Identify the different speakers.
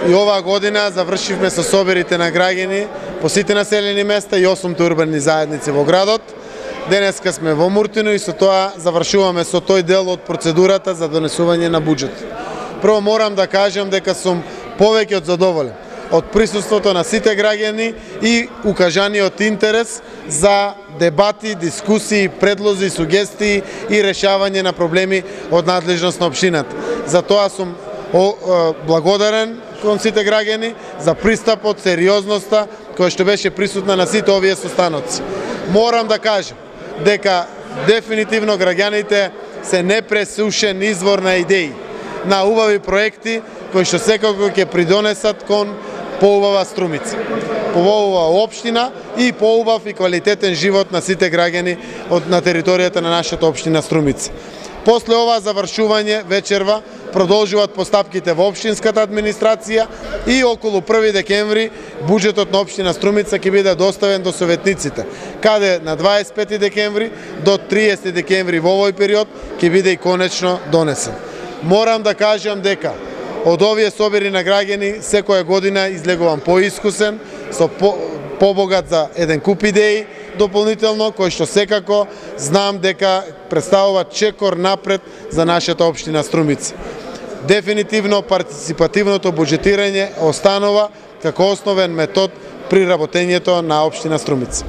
Speaker 1: И оваа година завршивме со собирите на граѓани по сите населени места и 8 урбани заедници во градот. Денеска сме во Муртино и со тоа завршуваме со тој дел од процедурата за донесување на буџет. Прво морам да кажам дека сум повеќе од задоволен од присуството на сите граѓани и укажаниот интерес за дебати, дискусии, предлози, сугестии и решавање на проблеми од надлежност на општината. За тоа сум благодарен кон сите граѓани за пристапот, сериозноста која што беше присутна на сите овие состаноци. Морам да кажам дека дефинитивно граѓаните се непресушен извор на идеи, на убави проекти кои што секако ќе придонесат кон поубава Струмица, поубава општина и поубав и квалитетен живот на сите граѓани на територијата на нашата општина Струмица. После ова завршување вечерва продолжуваат постапките во општинската администрација и околу 1 декември буџетот на општина Струмица ќе биде доставен до советниците, каде на 25 декември до 30 декември во овој период ќе биде и конечно донесен. Морам да кажам дека од овие собери на граѓани секоја година излегувам поискусен, со побогат за еден куп идеи дополнително, кој што секако знам дека представува чекор напред за нашата општина Струмица. Дефинитивно партиципативното буџетирање останува како основен метод при работењето на општина Струмица.